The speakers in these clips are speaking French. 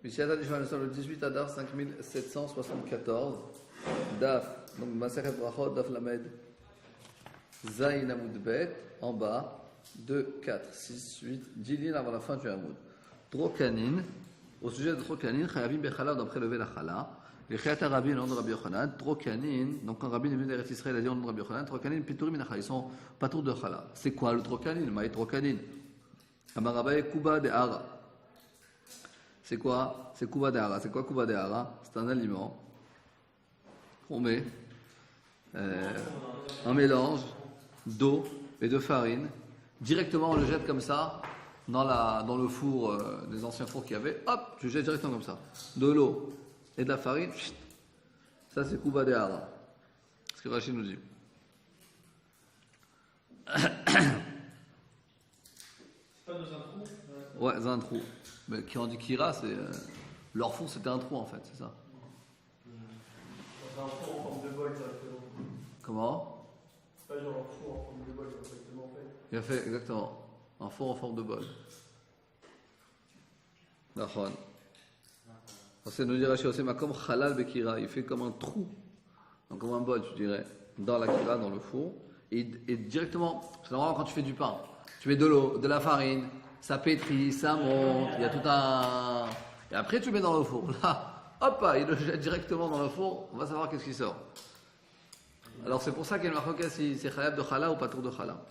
Mishiyata Dishma, le 18 Adar 5774, Daf, donc Maseret Brachot, Daf Lamed, Zayin Amoud Bet, en bas, 2, 4, 6, 8, 10 lignes avant la fin du Hamoud. Drokanin, au sujet de Drokanin, Chayavim Bechala, on doit prélever la Chala. Les Chayata Rabbi, le nom de Rabbi Yochanan, Drokanin, donc quand Rabbi est venu d'Eretz Israël, il a dit au nom de Rabbi Yochanan, Drokanin, Piturim Minachala, ils sont pas tous de Chala. C'est quoi le Drokanin? Maï Drokanin. Amarabaye Kuba de Hara. C'est quoi? C'est Kuba de Hara. C'est quoi Kuba de Hara? C'est un aliment qu'on met un mélange d'eau et de farine. Directement, on le jette comme ça dans le four, des anciens fours qu'il y avait. Hop, tu jettes directement comme ça. De l'eau et de la farine. Ça, c'est Kuba de Hara. C'est ce que Rachid nous dit. Pas dans un trou? Ouais, c'est un trou. Mais qui en dit Kira, c'est. Leur four, c'était un trou en fait, c'est ça. C'est un four en forme de bol directement. Comment? C'est pas genre un four en forme de bol directement fait. Il a fait exactement un four en forme de bol. D'accord. C'est nous dire Rachid Osema comme Halal Bekira, il fait comme un trou, donc comme un bol, tu dirais, dans la Kira, dans le four, et directement, c'est normalement quand tu fais du pain, tu mets de l'eau, de la farine, ça pétrit, ça monte, il y a tout un. Et après tu mets dans le four. Là, hop, il le jette directement dans le four, on va savoir qu'est-ce qui sort. Alors c'est pour ça qu'il y a une marque si c'est Khalab de Khala ou pas tour de Khala,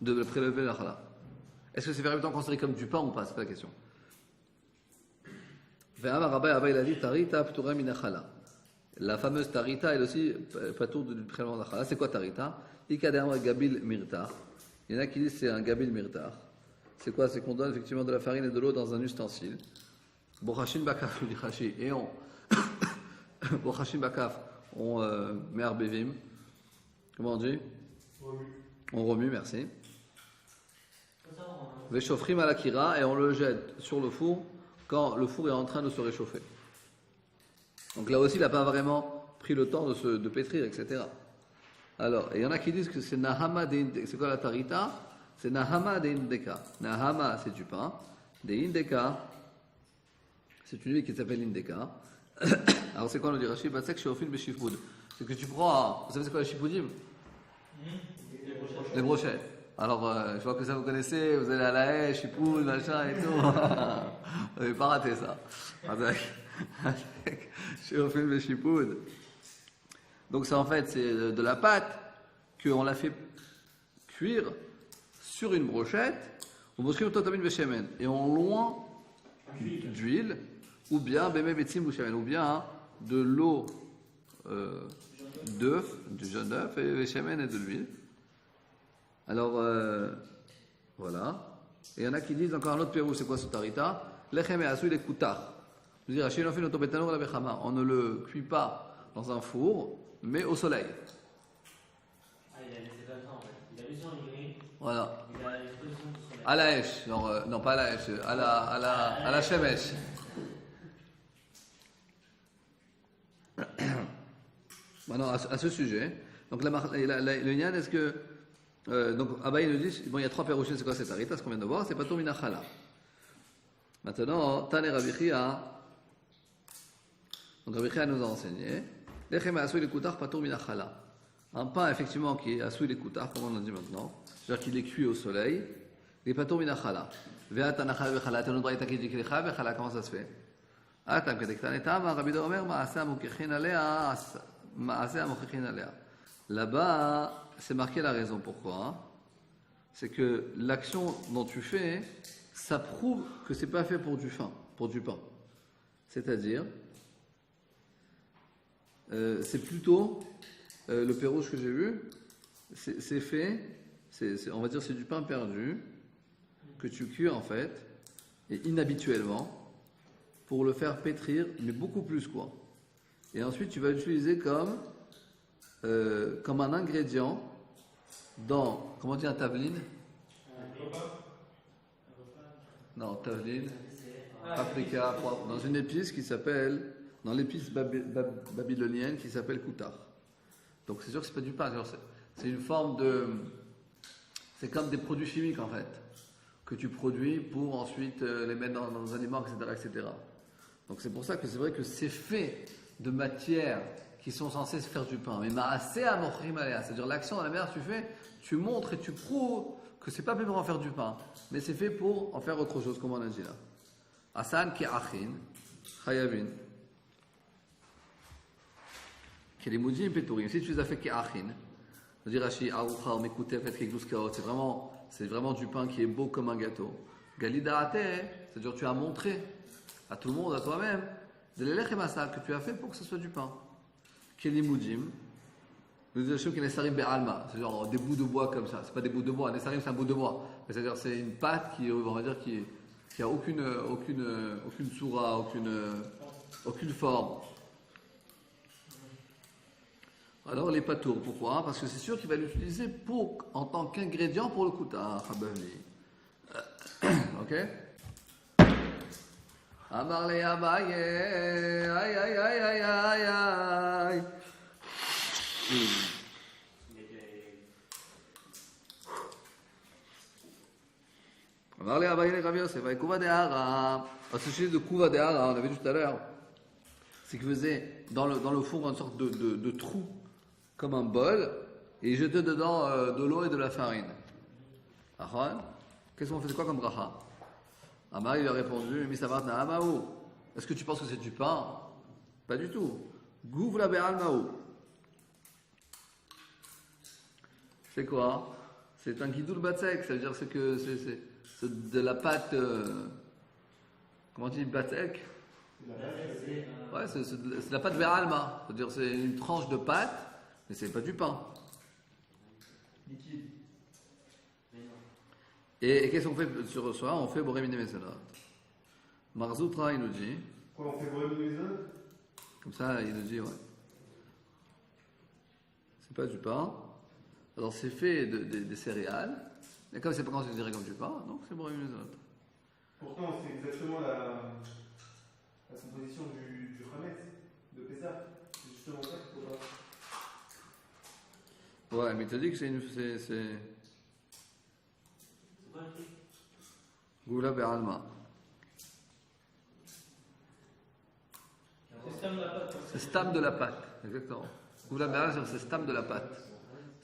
de prélever la Khala. Est-ce que c'est véritablement considéré comme du pain ou pas? C'est pas la question. La fameuse tarita, elle aussi patour du prélèvement de la Khala. C'est quoi tarita? Il y en a qui disent que c'est un gabil mirtar. C'est quoi? C'est qu'on donne effectivement de la farine et de l'eau dans un ustensile. Bochashin bakaf, dit Rashi, et on Bochashin bakaf, on met arbevim. Comment on dit? On remue, merci. Veshofrim à la kira, et on le jette sur le four quand le four est en train de se réchauffer. Donc là aussi, il n'a pas vraiment pris le temps de pétrir, etc. Alors, il y en a qui disent que c'est Nahama de Indeka. C'est quoi la tarita? C'est Nahama de Indeka. Nahama, c'est du pain. De Indeka, c'est une huile qui s'appelle Indeka. Alors, c'est quoi le dit Rashi? C'est que chez Ofil Beshifoud. C'est que tu prends. Vous savez c'est quoi les Shifoudim? Les brochettes. Alors, je vois que ça vous connaissez. Vous allez à la haie, Chipoud, machin et tout. Vous n'avez pas raté ça. Avec chez Ofil Beshifoud. Donc ça en fait c'est de la pâte qu'on l'a fait cuire sur une brochette, et on loin d'huile, ou bien ou bien de l'eau d'œuf, du jaune d'œuf, et veshemen et de l'huile. Alors voilà. Et il y en a qui disent encore un autre pérou, c'est quoi ce tarita? Lechem et asou les koutar. On ne le cuit pas dans un four, mais au soleil. Ah, il a laissé comme ça en fait. Il a mis sur une grille. Voilà. Il a l'exposition du soleil. À la hèche, non pas à la hèche, à la chemèche. Maintenant, à ce sujet, donc le Nyan, est-ce que. Donc, Abaye nous dit, bon, il y a trois pérouchés, c'est quoi cette harita, ce qu'on vient de voir, c'est pas Tomina Chala. Maintenant, Tane Rabichia, donc Rabichia nous a enseigné. Un pain, effectivement, qui est assoui les koutars, comme on a dit maintenant, c'est-à-dire qu'il est cuit au soleil, il est patur minachala. Comment ça se fait? Là-bas, c'est marqué la raison pourquoi. C'est que l'action dont tu fais, ça prouve que c'est pas fait pour du pain. C'est-à-dire, c'est plutôt le pérouge que j'ai vu, c'est fait, on va dire c'est du pain perdu que tu cuis en fait, et inhabituellement, pour le faire pétrir, mais beaucoup plus quoi. Et ensuite tu vas l'utiliser comme un ingrédient dans, comment dire, un taveline? Non, taveline, paprika, poivre, dans une épice qui s'appelle, dans l'épice babylonienne qui s'appelle koutar. Donc c'est sûr que c'est pas du pain, c'est une forme de, c'est comme des produits chimiques en fait, que tu produis pour ensuite les mettre dans les aliments, etc., etc. Donc c'est pour ça que c'est vrai que c'est fait de matières qui sont censées se faire du pain. Mais ma'aseh amochrim alea, c'est-à-dire l'action dans la mer, tu fais, tu montres et tu prouves que c'est pas fait pour en faire du pain, mais c'est fait pour en faire autre chose, comme on a dit là. Asan ki achin, chayavin. Kelimoudim petourim. Si tu les as fait ki achin, c'est-à-dire Rashi, arucha, mekutefet, kekdus kaot, c'est vraiment du pain qui est beau comme un gâteau. Galidaate, c'est-à-dire tu as montré à tout le monde, à toi-même, de l'elech et masal que tu as fait pour que ce soit du pain. Kelimoudim, nous disons que nesarim be'alma, c'est-à-dire des bouts de bois comme ça. C'est pas des bouts de bois, nesarim c'est un bout de bois. C'est-à-dire c'est une pâte qui, on va dire, qui a aucune soura, aucune forme. Alors les patours, pourquoi? Parce que c'est sûr qu'il va l'utiliser en tant qu'ingrédient pour le kouta, ok? Amar le Abaye, aïe aïe aïe aïe aïe aïe. Amar le Abaye le Rav Yosef, aïe Kouva de Hara. À ce sujet de Kouva de Hara, on avait vu tout à l'heure, c'est qu'il faisait dans le four une sorte de trou comme un bol et il jetait dedans de l'eau et de la farine. Ahon, qu'est-ce qu'on faisait quoi comme bracha? Amar il a répondu, Misavartna Amaou. Est-ce que tu penses que c'est du pain? Pas du tout. Gouvla be'al maou. C'est quoi? C'est un guidoul batzek, c'est-à-dire que c'est de la pâte. Comment on dit batzek? Ouais, c'est de la pâte be'alma. C'est-à-dire c'est une tranche de pâte, mais c'est pas du pain. Liquide. Et qu'est-ce qu'on fait sur ça? On fait Boremine Meselot. Marzoutra, il nous dit. Quoi, on fait brûler les uns? Comme ça, il nous dit, ouais. C'est pas du pain. Alors, c'est fait des céréales. Et comme c'est pas considéré comme du pain, donc c'est Boremine Meselot. Pourtant, c'est exactement la composition du Hametz, de Pessah. C'est justement ça qu'il faut voir. Ouais, mais il te dit que c'est une. C'est quoi le truc? Goula Be'alma. C'est stam de la pâte. C'est stam de la pâte, exactement. Goula Be'alma, c'est stam de la pâte.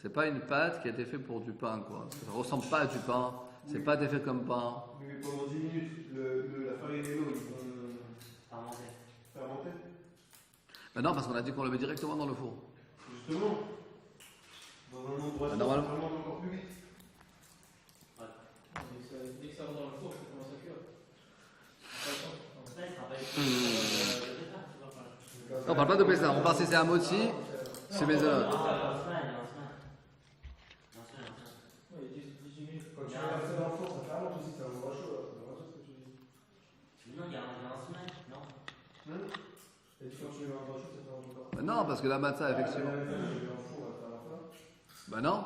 C'est pas une pâte qui a été faite pour du pain, quoi. Ça ressemble pas à du pain. C'est pas été fait comme pain. Mais pendant 10 minutes, la farine et l'eau, ils vont fermenter. Ben non, parce qu'on a dit qu'on le met directement dans le four. Justement, dans un endroit Ah, normalement. ça fermente encore plus vite. Dès que ça rentre dans le four, ça commence à cuire. Ça, il sera pas le départ, tu vois pas. Non, on parle pas de Pessah. On parle si c'est à Motzi, c'est Mezolot. Oui, 18 minutes. Quand tu vas passer dans le four, ça fermente aussi, c'est un endroit chaud. Là. C'est pas ce que tu dis. Non, il y a un semaine, non? Et quand tu mets un endroit chaud, ça fermente encore. Ben non, parce que la matzah, effectivement. Ben non.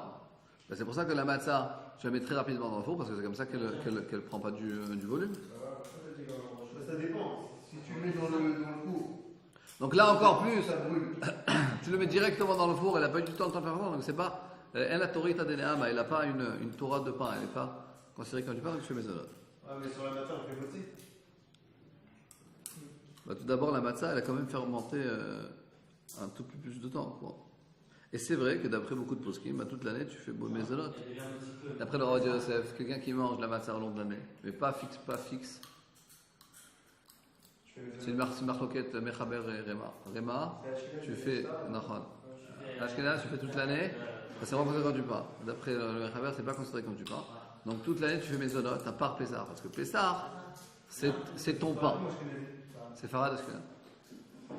Ben c'est pour ça que la matzah, tu la mets très rapidement dans le four, parce que c'est comme ça qu'elle prend pas du volume. Ça dépend. Si tu le mets dans le four. Donc là encore plus, Ça brûle. tu le mets directement dans le four, elle n'a pas eu du temps de faire ça, donc c'est pas. Elle a Torita Deneama, elle n'a pas une Torah de pain, elle n'est pas considérée comme du pain, donc tu fais Mezolot. Ah, mais sur la matin, on fait voter. Ben, tout d'abord, la matzah, elle a quand même fermenté un tout peu plus de temps, quoi. Et c'est vrai que d'après beaucoup de poskim, toute l'année, tu fais Mezolot. D'après le Rav Yosef, quelqu'un qui mange la matzah au long de l'année, mais pas fixe. C'est une marloquette Mechaber et Rema. Rema, tu fais Nachon. Ashkenaz, tu fais toute l'année, c'est vraiment considéré comme du pain. D'après le Mechaber, c'est pas considéré comme du pain. Donc toute l'année, tu fais Mezolot, à part Pessah. Parce que Pessah, c'est ton pain. C'est Farad Ashkenaz.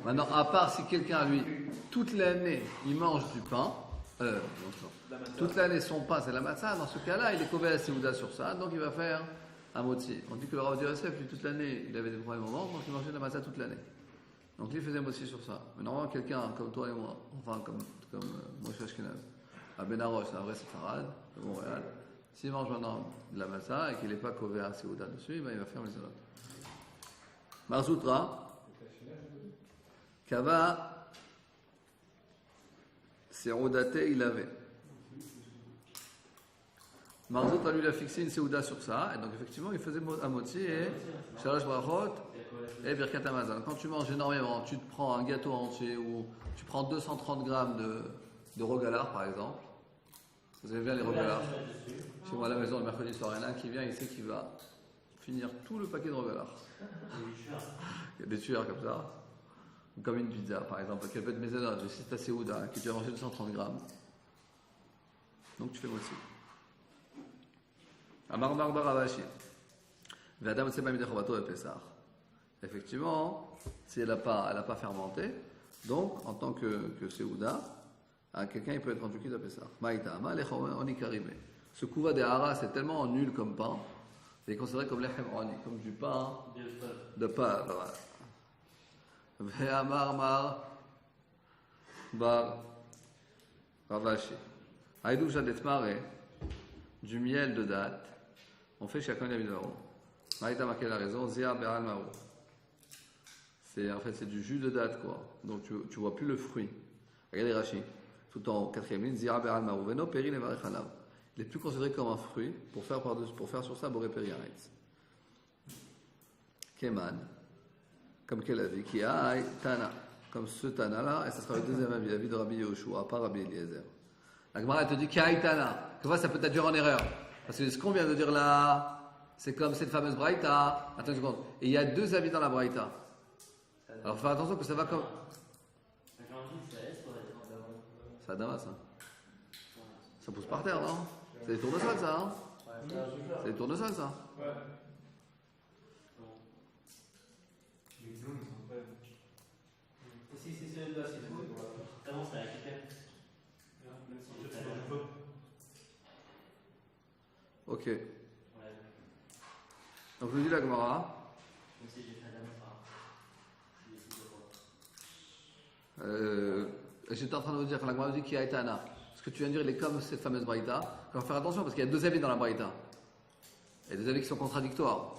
Maintenant, à part si quelqu'un, lui, toute l'année, il mange du pain, toute l'année, son pain, c'est la matzah, dans ce cas-là, il est couvert à Séouda sur ça, donc il va faire un motzi. On dit que le Rav Yosef, lui, toute l'année, il avait des problèmes au ventre, donc il mangeait de la matzah toute l'année. Donc lui, il faisait un motzi sur ça. Mais normalement, quelqu'un comme toi et moi, enfin, comme Moshe Ashkenaz, à Benaroche, c'est un vrai séfarade, de Montréal, s'il mange maintenant de la matzah et qu'il n'est pas couvert à Séouda dessus, ben, il va faire les autres. Marzoutra, Kava, c'est Rodate, il avait. Marzot, lui, il a fixé une Seouda sur ça, et donc effectivement, il faisait à motzi et Shalosh Brachot et Birkat Hamazon. Quand tu manges énormément, tu te prends un gâteau entier ou tu prends 230 grammes de rogalard, par exemple. Vous avez bien les rogalards. Chez moi à la maison, le mercredi soir, il y en a un qui vient, il sait qu'il va finir tout le paquet de rogalards. Il y a des tueurs comme ça. Comme une pizza, par exemple. Quel peut être mézanote, si c'est ta Seouda, que tu as mangé 230 grammes. Donc tu fais motzi. Amar Bar Ravashi. V'adam tseba midechovato et Pessah. Effectivement, si elle n'a pas fermenté, donc en tant que Seouda, quelqu'un il peut être introduit à Pessah. Maïtama, oni karime. Ce kouva de hara, c'est tellement nul comme pain, il est considéré comme lechem oni, comme du pain de pain. Ve'amar Mar Bar Ravashi. Haïdou jadet mare, du miel de date. On fait chacun la vidéo. Maïta Makel a raison, Zia Beral Maro. En fait, c'est du jus de date, quoi. Donc, tu vois plus le fruit. Regardez Rashi, tout en quatrième ligne, Zia Beral Maro. Veno Peri le Varechanav. Il est plus considéré comme un fruit pour faire sur ça Boré Peri Aretz. Keman, comme quel avis qui a Tana, comme ce Tana-là, et ça sera le deuxième avis, l'avis de Rabbi Yehoshua, pas Rabbi Eliezer. La Gemara, elle te dit Kaïtana. Que ça peut t'induire en erreur. Parce que ce qu'on vient de dire là, c'est comme cette fameuse Braïta. Attends une seconde. Et il y a deux avis dans la Braïta. Alors, faut faire attention que ça va comme. C'est Adama, ça. Ça pousse par terre, non? C'est des tournesols, ça, hein? C'est des tournesols, ça. Ouais. Si c'est là, c'est tout. Comment ça récupère? Ok. Donc, je vous dis la Gemara. Même si j'ai fait la J'étais en train de vous dire que la Gemara dit qu'il y a Etana. Ce que tu viens de dire, il est comme cette fameuse Braïta. Il faut faire attention parce qu'il y a deux avis dans la Braïta. Il y a des avis qui sont contradictoires.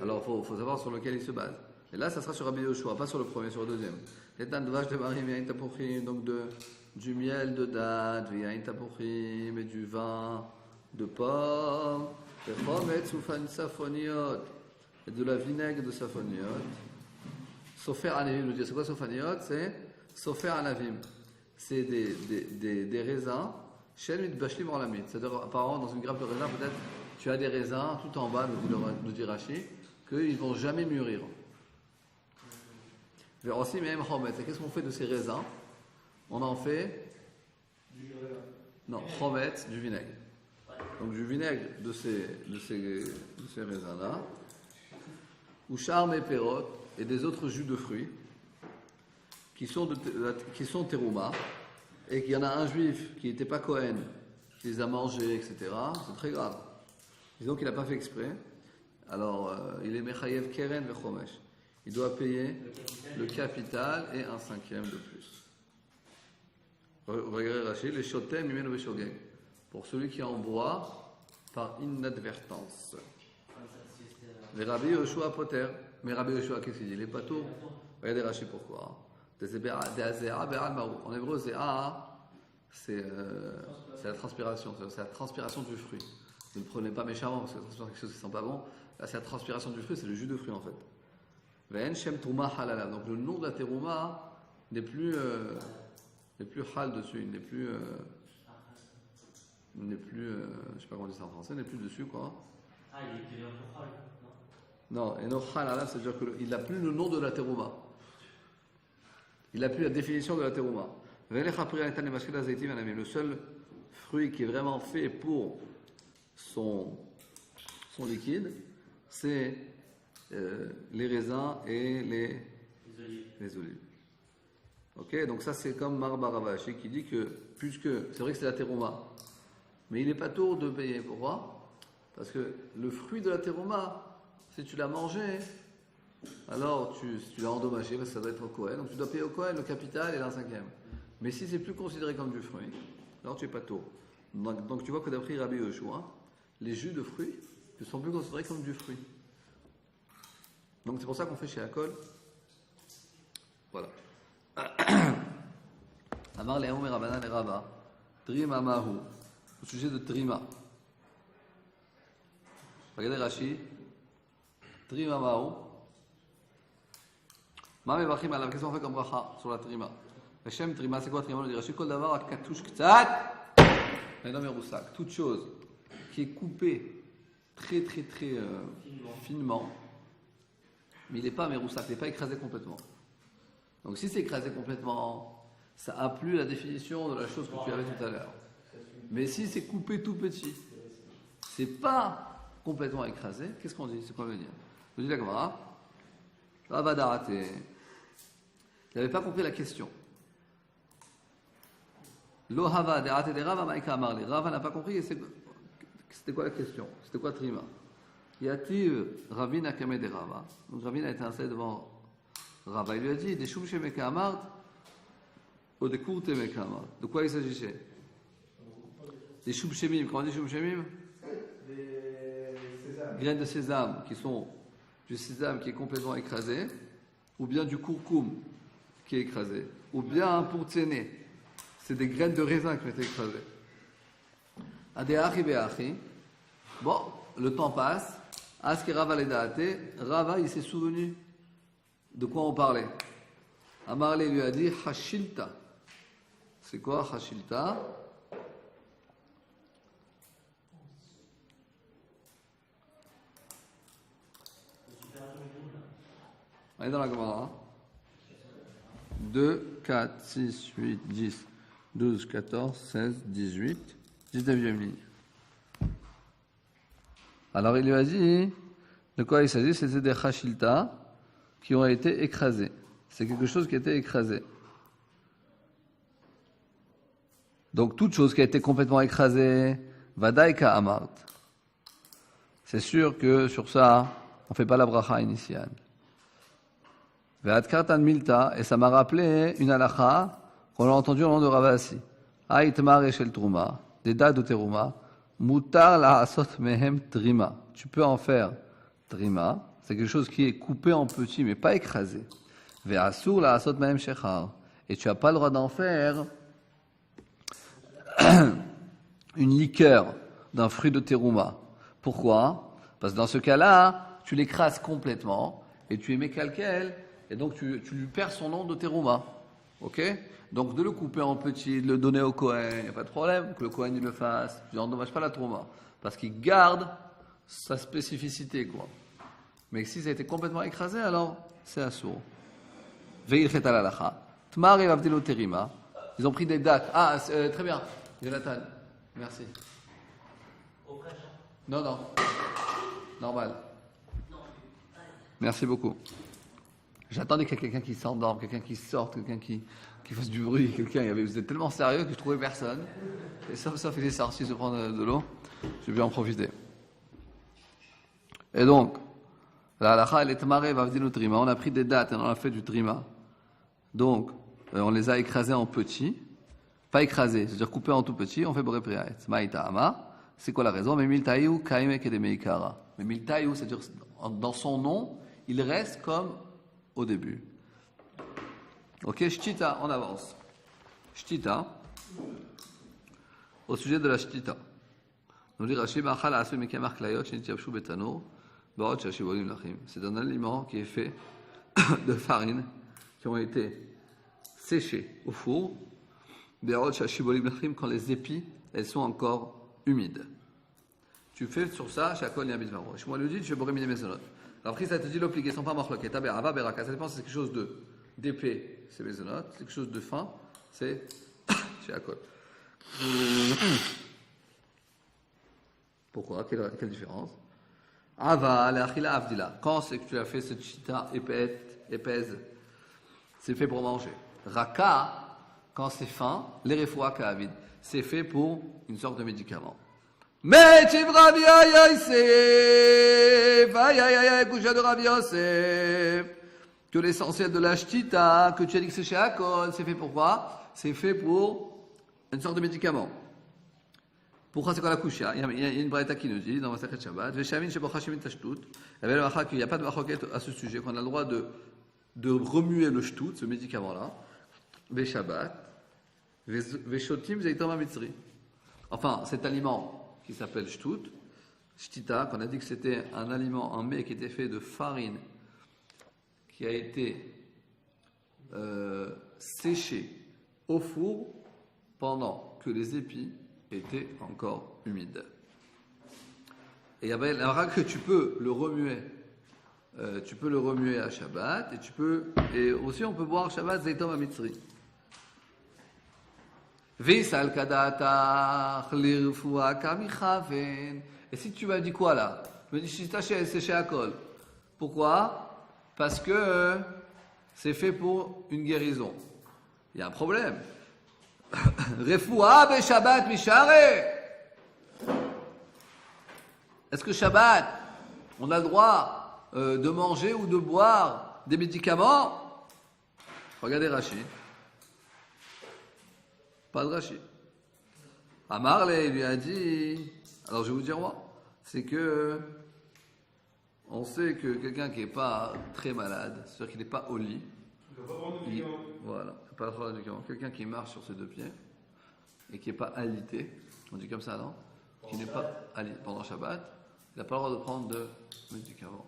Alors, il faut savoir sur lequel il se base. Et là, ça sera sur Rabbi Yehoshua, pas sur le premier, sur le deuxième. Etan de vache de marim et tapuchim, donc du miel de date, et tapuchim, et du vin de pomme, et chomet soufan safoniot, et de la vinaigre de safoniot. Sofer anavim, nous dit, c'est quoi sofaniot? C'est sofer anavim. C'est des raisins, shen mit bashlim orlamit. C'est-à-dire, apparemment, dans une grappe de raisin, peut-être, tu as des raisins tout en bas, nous dit Rashi, qu'ils ne vont jamais mûrir. Et qu'est-ce qu'on fait de ces raisins? On en fait chomet, du vinaigre. Donc du vinaigre de ces raisins-là, ou charme et perot, et des autres jus de fruits, qui sont terouma, et qu'il y en a un juif qui n'était pas Cohen, qui les a mangés, etc. C'est très grave. Disons qu'il n'a pas fait exprès. Alors, il est mechayev keren vechomesh. Il doit payer le capital et un cinquième de plus. Regardez Rachid, les shotem mimeno beshogeg. Pour celui qui en boit par inadvertance. Les Rabbi Yehoshua poter. Mais Rabbi Yehoshua, qu'est-ce qu'il dit? Il est pas tout. Regardez Rachid pourquoi. En hébreu, zéa, c'est la transpiration. C'est la transpiration du fruit. Ne le prenez pas méchamment parce que la transpiration, c'est quelque chose qui sent pas bon. Là, c'est la transpiration du fruit, c'est le jus de fruit en fait. Donc le nom de la terouma n'est plus hal dessus, il n'est plus je sais pas comment on dit ça en français, n'est plus dessus quoi. Ah, il est un peu hal, non? Non, et non halala, c'est-à-dire qu'il n'a plus le nom de la terouma. Il n'a plus la définition de la terouma. Le seul fruit qui est vraiment fait pour son liquide, c'est les raisins et les olives. Ok, donc ça c'est comme Mar Bar Ravashi qui dit que, puisque c'est vrai que c'est la terouma, mais il n'est pas tôt de payer. Pourquoi? Parce que le fruit de la terouma, si tu l'as mangé, alors si tu l'as endommagé, parce que ça doit être au Kohen, donc tu dois payer au Kohen le capital et l'un cinquième. Mais si c'est plus considéré comme du fruit, alors tu es pas tôt. Donc tu vois que d'après Rabbi Yehoshua, les jus de fruits ne sont plus considérés comme du fruit. Donc c'est pour ça qu'on fait chez Akol. Voilà. Amar Léon et Rabanan et Rava. Trima Mahu. Au sujet de Trima. Regardez Rashi. Trima Mao. Ma mevarchim alav. Qu'est-ce qu'on fait comme bracha sur la trima? Hashem trima, c'est quoi trima? On dit Rashi, kol davar akatush ktsat. Maintenant, merousak. Toute chose qui est coupée très finement, mais il n'est pas merousak, il n'est pas écrasé complètement. Donc si c'est écrasé complètement, ça n'a plus la définition de la chose que tu avais tout à l'heure. Mais si c'est coupé tout petit, c'est pas complètement écrasé, qu'est-ce qu'on dit? C'est quoi veut dire? Je dis la Gemara, Ravadarate. Il n'avait pas compris la question. Lo hava derate de Rava maïka amarli. Rava n'a pas compris. C'était quoi la question? C'était quoi trima? Yativ Ravina kame de Rava. Donc Ravina a été installé devant Rava. Il lui a dit des choum shemeka amart ou des courte meka amart. De quoi il s'agissait? Des choum shemim. Comment on dit choum shemim? Des sésames. Graines de sésame qui sont du sésame qui est complètement écrasé, ou bien du courcoum qui est écrasé, ou bien un pourtséné. C'est des graines de raisin qui ont été écrasées. Adeachi beachi. Bon, le temps passe. Aski Rava ledaate. Rava, il s'est souvenu de quoi on parlait. Amarle lui a dit Hashilta. C'est quoi Hashilta? On est dans la Gemara. 2, 4, 6, 8, 10, 12, 14, 16, 18, 19e ligne. Alors il lui a dit, de quoi il s'agit? C'était des chashilta qui ont été écrasés. C'est quelque chose qui a été écrasé. Donc toute chose qui a été complètement écrasée, vadaika amart. C'est sûr que sur ça, on ne fait pas la bracha initiale. Ve'adkartan milta, et ça m'a rappelé une halakha qu'on a entendue au nom de Ravasi. Aitmar eshel truma, des dates de teruma, mutar la asot mehem trima. Tu peux en faire trima, c'est quelque chose qui est coupé en petits mais pas écrasé. Ve'asur la asot mehem shechar, et tu n'as pas le droit d'en faire une liqueur d'un fruit de teruma. Pourquoi? Parce que dans ce cas-là, tu l'écrases complètement et tu émets calquel. Et donc, tu lui perds son nom de terouma. Ok? Donc, de le couper en petit, de le donner au Kohen, il n'y a pas de problème, que le Kohen il le fasse. Tu n'endommages pas la terouma. Parce qu'il garde sa spécificité, quoi. Mais si ça a été complètement écrasé, alors c'est assourd. Veil chetal alacha. Tmar et avdilo terima. Ils ont pris des dates. Ah, très bien. Jonathan, merci. Non. Normal. Merci beaucoup. J'attendais qu'il y ait quelqu'un qui s'endorme, quelqu'un qui sorte, quelqu'un qui fasse du bruit, vous êtes tellement sérieux que je trouvais personne. Et sauf il est sorti se prendre de l'eau, j'ai pu en profiter. Et donc, la halakha, elle est tamaré, vavdinu trima. On a pris des dates et on a fait du trima. Donc, on les a écrasés en petits. Pas écrasés, c'est-à-dire coupés en tout petits, on fait boré priaet. Maïta ama. C'est quoi la raison? Mais miltaïou, kaime kedemeikara. Mais miltaïou, c'est-à-dire dans son nom, il reste comme au début. Ok, shtita, on avance. Shtita, au sujet de la shtita. Nous dit Rashi, c'est un aliment qui est fait de farine qui ont été séchées au four, quand les épis, elles sont encore humides. Tu fais sur ça, Shakol Yabizmaro. Je lui dis, tu fais Borémine Mezonot. Après, ça te dit l'obligation, sont pas marloquet. Ça dépend si c'est quelque chose d'épais, c'est Mezonot. C'est quelque chose de fin, c'est Shakol. Pourquoi? Quelle différence? Ava, l'achila avdila. Quand c'est que tu as fait cette chita épaise, c'est fait pour manger. Raka, quand c'est fin, les refoua ka'avid, c'est fait pour une sorte de médicament. Mais tu Rabbi Yosef, coucha de Rabbi Yosef, que l'essentiel de la shtita, que tu as dit que c'est chez Akol, c'est fait pour quoi? C'est fait pour une sorte de médicament. Pourquoi c'est quoi la coucha? Il y a une braïta qui nous dit dans Masechet Shabbat, Veshamin shebocha shemin tashtut, il y a qu'il n'y a pas de machoket à ce sujet, qu'on a le droit de remuer le shtut, ce médicament-là, Veshabbat, Veshotim zeitom mitzri. Enfin, cet aliment qui s'appelle shtut, Shtita, qu'on a dit que c'était un aliment, un mets qui était fait de farine, qui a été séché au four pendant que les épis étaient encore humides. Et il y avait la règle que tu peux le remuer à Shabbat, et aussi on peut boire Shabbat Zaytom Amitzri. Visal kadatach lirfua kamichaven. Et si tu m'as dit quoi là? Tu me dis Shita séché à col. Pourquoi? Parce que c'est fait pour une guérison. Il y a un problème. Refoua be Shabbat mishare. Est-ce que Shabbat, on a le droit de manger ou de boire des médicaments? Regardez Rashi. Pas de Rashi. Amarle lui a dit, alors je vais vous dire moi, c'est que on sait que quelqu'un qui n'est pas très malade, c'est-à-dire qu'il n'est pas au lit, Il ne doit pas prendre de médicaments. voilà, pas le droit de médicaments. Quelqu'un qui marche sur ses deux pieds et qui n'est pas alité, on dit comme ça, non? Qui n'est pas alité pendant Shabbat, il n'a pas le droit de prendre de médicaments.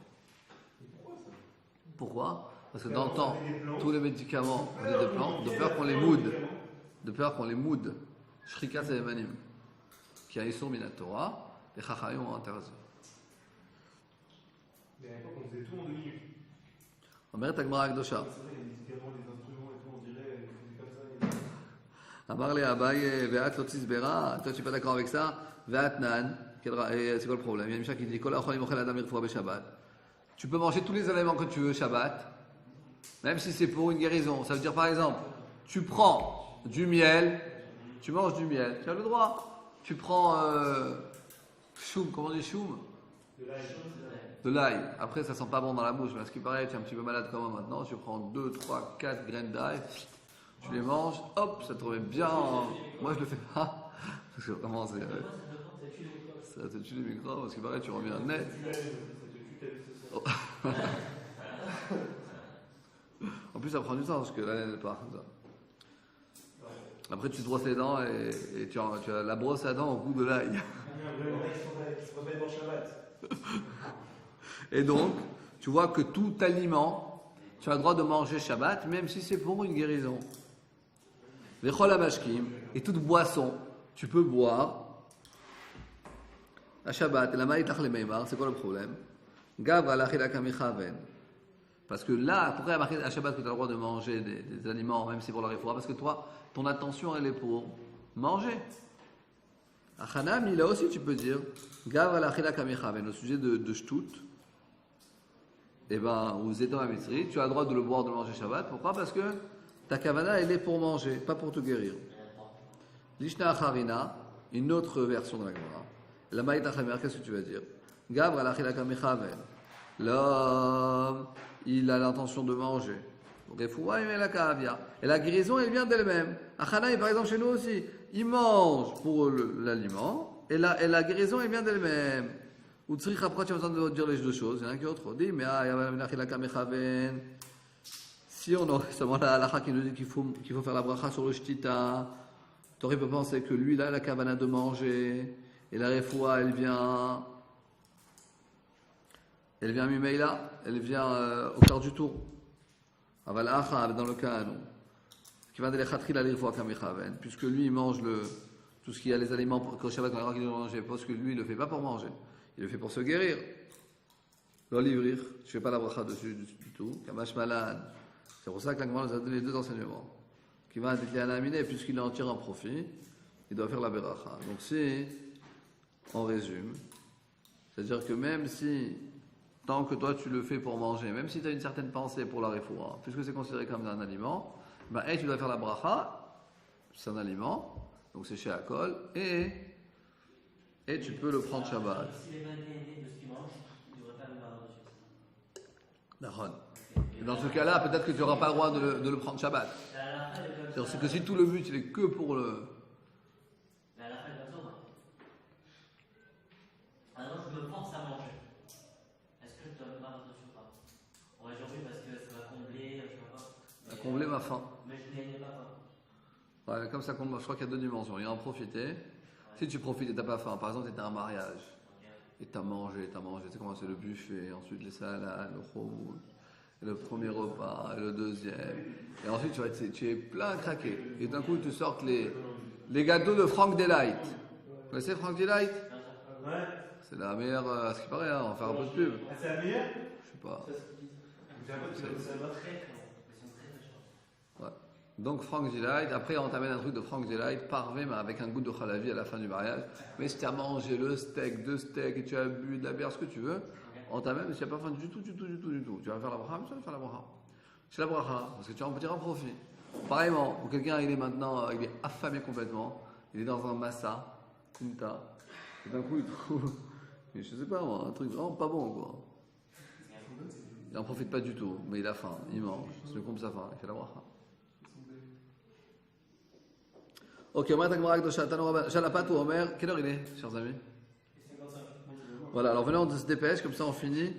Pourquoi? Parce que dans le temps, tous les médicaments venaient de plantes, de peur qu'on les moude. De peur qu'on les moude. Shrikat Zaymanim. Qui a Issour Minat Torah, les Chachayim ont interdit. Mais à l'époque, on faisait tout en 2 minutes. On mérite Agmara Akdosha. C'est vrai, il y a les médicaments, les instruments et tout, on dirait que c'était comme ça. Amar le Abaye, Ve'at Lotis Bera. Toi, tu n'es pas d'accord avec ça? Ve'at Nan. C'est quoi le problème? Il y a une Mishnah qui dit Kol Acholim Ochel Adam Irfoua Shabbat. Tu peux manger tous les aliments que tu veux Shabbat, même si c'est pour une guérison. Ça veut dire par exemple, tu prends du miel, tu manges du miel, tu as le droit. Tu prends choum, comment on dit choum? De l'ail. Après, ça sent pas bon dans la bouche, mais à ce qui paraît, tu es un petit peu malade comme moi maintenant. Tu prends 2, 3, 4 graines d'ail, tu les manges, hop, ça te remet bien. Moi, je le fais pas. Parce que vraiment, ça te tue les microbes, parce qu'il paraît, tu reviens net. Oh. En plus, ça prend du temps, parce que la laine n'est pas comme ça. Après, tu te brosses les dents et tu as la brosse à dents au goût de l'ail. Et donc, tu vois que tout aliment, tu as le droit de manger Shabbat, même si c'est pour une guérison. Vechol hamashkim, et toute boisson, tu peux boire à Shabbat. Et la maïtach le meimar, c'est quoi le problème? Gav alachila kamichaven. Parce que là, pourquoi il y a marqué à Shabbat que tu as le droit de manger des aliments, même si c'est pour la réfoua? Parce que toi, ton attention, elle est pour manger. À Hanam, il a aussi, tu peux dire, Gav alachila kamichaven, au sujet de Shtut. Eh bien, ou Zéton Amitzri, tu as le droit de le boire, de le manger Shabbat. Pourquoi? Parce que ta kavana, elle est pour manger, pas pour te guérir. Lishna Acharina, une autre version de la Gemara. La Maït Achamer, qu'est-ce que tu vas dire? Gav alachila kamichaven. L'homme, il a l'intention de manger. Et la guérison, elle vient d'elle-même. Achana, par exemple, chez nous aussi, il mange pour l'aliment, et la guérison, elle vient d'elle-même. Ou tzrich, après, tu as besoin de dire les deux choses. Il y en a qui autre dit, mais si on aurait seulement la halakha qui nous dit qu'il faut faire la bracha sur le shtita, tu aurais pu penser que lui, là, la kavana de manger, et la refoua, elle vient Mimeila, elle vient au quart du tour. Aval Achav, dans le cas, non. Qui va de l'Echatri la refoua kamichaven, puisque lui, il mange tout ce qui a les aliments que Shabbat, on a qu'il doit manger, parce que lui, il ne le fait pas pour manger. Il le fait pour se guérir. L'olivrir, tu ne fais pas la bracha dessus du tout. Kamash malade. C'est pour ça que l'Agmara nous a donné les deux enseignements. Qui va être l'aminé, puisqu'il en tire un profit, il doit faire la beracha. Donc si on résume, c'est-à-dire que même si, tant que toi tu le fais pour manger, même si tu as une certaine pensée pour la refoua, puisque c'est considéré comme un aliment, ben, tu dois faire la bracha, c'est un aliment, donc c'est chez Akol, et tu peux le prendre Shabbat. Si les manées de ce qu'il mange, il ne devrait pas le voir dessus. D'accord. Et dans ce cas-là, peut-être que tu n'auras pas le droit de le prendre Shabbat. C'est que si tout le but il est que pour le. Mais à la fin, il va tomber. Alors, je me force à manger. Est-ce que je dois me battre dessus ou pas? On va dire oui parce que ça va combler, je sais pas. Combler ma faim. Mais je n'ai pas faim. Ouais, comme ça, je crois qu'il y a deux dimensions. Il y a en profiter. Si tu profites et tu n'as pas faim, par exemple, tu étais à un mariage et t'as mangé, tu sais comment c'est le buffet, ensuite les salades, le khoumoud, le premier repas, le deuxième, et ensuite tu es plein craqué, et d'un coup tu sortes les gâteaux de Frank Delight. Vous connaissez Frank Delight? Ouais. C'est la meilleure, à ce qui paraît, hein, on va faire un peu de pub. Ah, c'est la meilleure? Je sais pas. J'ai l'impression que c'est Très la très méchants. Ouais. Donc Frank Delight, après on t'amène un truc de Frank Delight, parvé mais avec un goût de khalavi à la fin du mariage. Mais si tu as mangé le steak, deux steaks, et tu as bu de la bière, ce que tu veux, on t'amène, mais tu n'as pas faim du tout. Tu vas faire la bracha, mais tu vas faire la bracha. C'est la bracha, parce que tu vas en tirer un profit. Pareillement, quelqu'un il est maintenant, il est affamé complètement, il est dans un massa, kunta, et d'un coup il trouve, je sais pas moi, un truc vraiment pas bon quoi. Il n'en profite pas du tout, mais il a faim, il mange, c'est comme sa faim, il fait la bracha. Ok, on va attaquer Shalapat ou Omer. Quelle heure il est, chers amis? 55. Voilà, alors venez, on se dépêche, comme ça on finit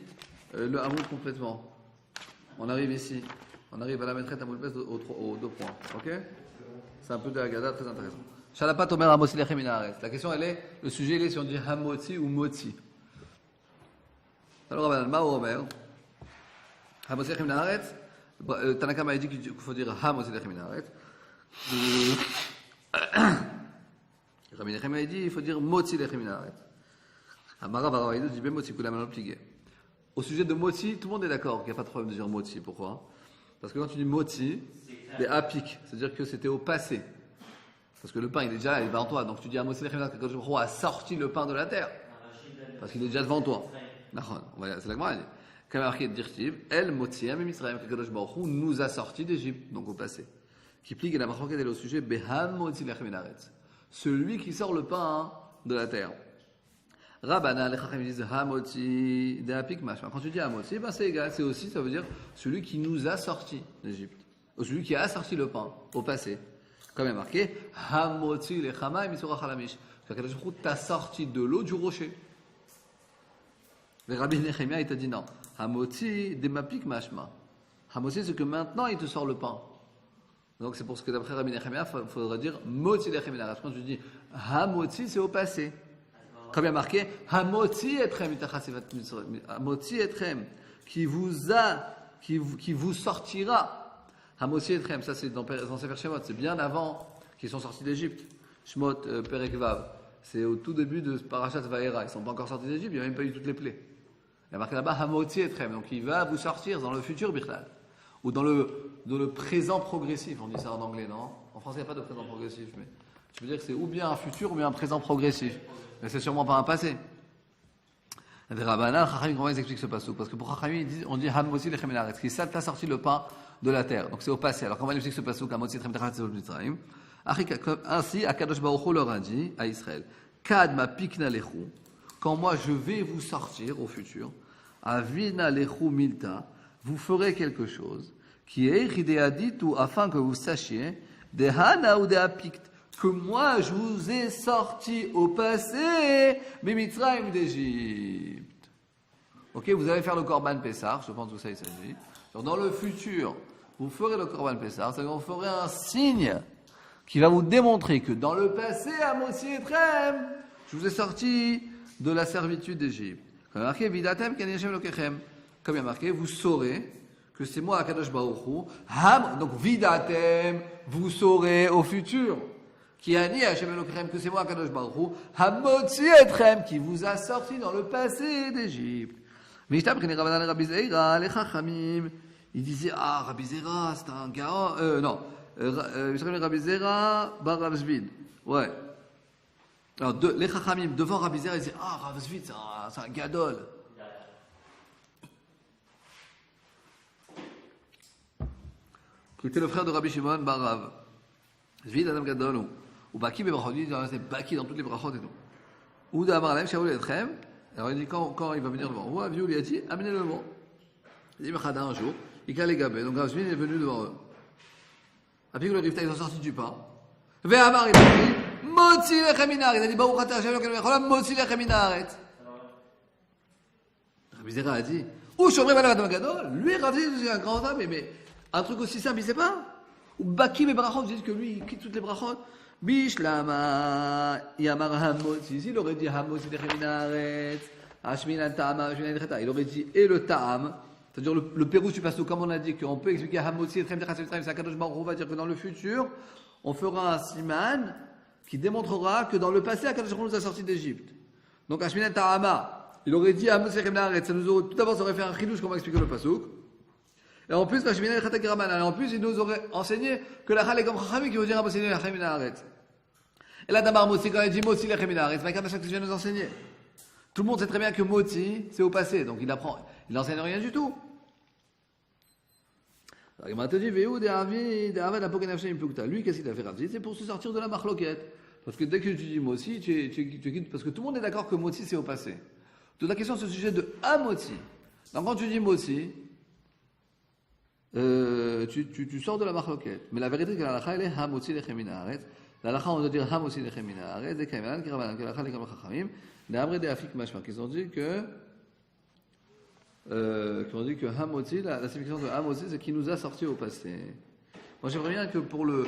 le Hamoud complètement. On arrive ici, on arrive à la maîtresse Hamoud Bes aux 2 points, ok? C'est un peu de Haggadah très intéressant. Shalapat Omer Hamotzi Lechem Min Haaretz. La question elle est, le sujet il est si on dit Hamotzi ou Motzi. Alors, Ma Omer Hamotzi Lechem Min Haaretz. Tanaka m'a dit qu'il faut dire Hamotzi Lechem Min Haaretz. Rabbi Nechemia a dit il faut dire Motzi Lechem Min Haaretz. Amara Barabaïdou dit Motzi Kulam Alon Pligé. Au sujet de Motzi, tout le monde est d'accord qu'il n'y a pas de problème de dire Motzi. Pourquoi? Parce que quand tu dis Motzi, c'est apik, c'est-à-dire que c'était au passé. Parce que le pain il est déjà là, il est devant toi. Donc tu dis Motzi Lechem Min Haaretz, quand le roi a sorti le pain de la terre. Parce qu'il est déjà devant toi. C'est la Gemara. Comme marqué Dirtiv, El Motzi Am Misraïm, que Kadosh Baruch Hu nous a sortis d'Égypte, donc au passé. Qui plique et la marque est au sujet Beham Motzi Lechem Min Haaretz. Celui qui sort le pain de la terre. Rabbanan, les Chachamim disent Hamotzi de Apik Mashma. Quand tu dis Hamotzi, ben c'est égal, c'est aussi, ça veut dire celui qui nous a sortis d'Égypte. Ou celui qui a sorti le pain au passé. Comme il est marqué Hamotzi le Chama et Misura Chalamish. C'est-à-dire que tu as sorti de l'eau du rocher. Mais Rabbi Nechemia, il t'a dit non. Hamotzi de Mapik Mashma. Hamotzi, c'est que maintenant il te sort le pain. Donc c'est pour ce que d'après Rabbi Nechemia, il faudrait dire Motzi Lechem Min Haaretz. Quand tu dis Hamotzi, c'est au passé. Comme il y a marqué Hamotzi etrem Hamotzi etrem, qui vous sortira. Hamotzi etrem, ça c'est dans Sefer Shemot, c'est bien avant qu'ils sont sortis d'Égypte. Shemot Perek Vav, c'est au tout début de Parashat Vaera, ils ne sont pas encore sortis d'Égypte, il n'y a même pas eu toutes les plaies. Il y a marqué là-bas Hamotzi etrem, donc il va vous sortir dans le futur Bichlal. Ou dans le présent progressif, on dit ça en anglais, non? En français, il n'y a pas de présent progressif, mais je veux dire que c'est ou bien un futur ou bien un présent progressif. Mais c'est sûrement pas un passé. Les Rabbanan, Chachamim, comment ils expliquent ce passage? Parce que pour Chachamim, on dit Hamotzi Lechem Min Haaretz, qui t'a sorti le pain de la terre. Donc c'est au passé. Alors comment ils expliquent ce passage? Hamotzi Lechem Min Haaretz. Ainsi, Akadosh Baruch Hu leur a dit à Israël, Kad ma pikna lechu, quand moi je vais vous sortir au futur, Avina lechu milta, vous ferez quelque chose qui est ridéaditu afin que vous sachiez de Hana ou de Apikt, que moi je vous ai sorti au passé, mais Mitzrayim d'Égypte. Ok, vous allez faire le Korban Pessah, je pense que ça il s'agit. Dans le futur, vous ferez le Korban Pessah, c'est-à-dire que vous ferez un signe qui va vous démontrer que dans le passé, à Motzi Etrem, je vous ai sorti de la servitude d'Égypte. Comme il y a marqué, Vidatem Ken Yeshem Lokechem. Comme il y a marqué, vous saurez que c'est moi, Akadosh Baruch Hu. Donc, Vidatem, vous saurez au futur. Qui a dit à Hashem Elokrem que c'est moi, Akadosh Baruch Hu, Hamotzi Etrem, qui vous a sorti dans le passé d'Égypte. Mais je t'apprends, Rabbi Zeira, les Chachamim, il disait, Rabbi Zeira, c'est un gars, non, Rabbi Zeira, Bar Rav Zvid. Ouais. Alors, les Chachamim, devant Rabbi Zeira, ils disaient, Rav Zvid, c'est un gadol. Qui était le frère de Rabbi Shimon Bar Rav. Zvid, Adam Gadol, ou Baki Bebrachot, il dit, c'est Baki dans toutes les brachot et tout. Ou d'Amar Alem, Shaoul Etrem, alors il dit, quand il va venir devant, ou Aviou lui a dit, amenez-le devant. Il dit, Mechada un jour, il a les gabés, donc Rav Zvid est venu devant eux. Après que le Rifta, ils ont sorti du pain. Ve'amar, il a dit, Motzi Lechem Min Haaretz, il a dit, Baruch Atah Hashem Elokeinu Mecholam, Motzi Lechem Min Haaretz. Rabbi Zera a dit, ou Shomrei Balav Adam Gadol, lui, Rav Zvid, c'est un grand homme, mais un truc aussi simple, il sait pas. Ou Baki et Brachot, vous dites que lui, il quitte toutes les brachot. Bishlama, Yamar Hamotzi, il aurait dit Hamotzi Lechem Min Haaretz. Il aurait dit et le ta'am, c'est-à-dire le pérouge du pasuk, comme on a dit qu'on peut expliquer Hamotzi et Sakadosh Baruch Hu va dire que dans le futur, on fera un siman qui démontrera que dans le passé, Akadosh Baruch Hu nous a sortis d'Égypte. Donc Ashminan Ta'ama, il aurait dit Hamotzi et ça nous aurait, tout d'abord ça aurait fait un chidouche comme on va expliquer le pasuk. Et en plus, en plus, il nous aurait enseigné que la Chal est comme Chachamim qui veut dire Hamotzi et Lechem. Et là, Damar Motzi, quand il dit Motzi Lechem Minaret, c'est pas quelque chose que tu viens nous enseigner. Tout le monde sait très bien que Motzi, c'est au passé, donc il n'enseigne rien du tout. Alors, il te dit, lui, qu'est-ce qu'il a fait Rav? C'est pour se sortir de la marloquette. Parce que dès que tu dis Motzi, parce que tout le monde est d'accord que Motzi, c'est au passé. Toute la question, c'est le sujet de Hamotzi. Donc quand tu dis Motzi, tu sors de la marloquette. Mais la vérité, c'est que la halakha, elle est Hamotzi Lechem Minaret. La halakha, on doit dire Hamotzi Lechem Minaret, c'est Kaiman, Kirabanan, que la halakha est comme Chachamim. Les Amré des Afik Mashma, qui ont dit que Hamotzi, la signification de Hamotzi, c'est qui nous a sortis au passé. Moi, j'aimerais bien que pour le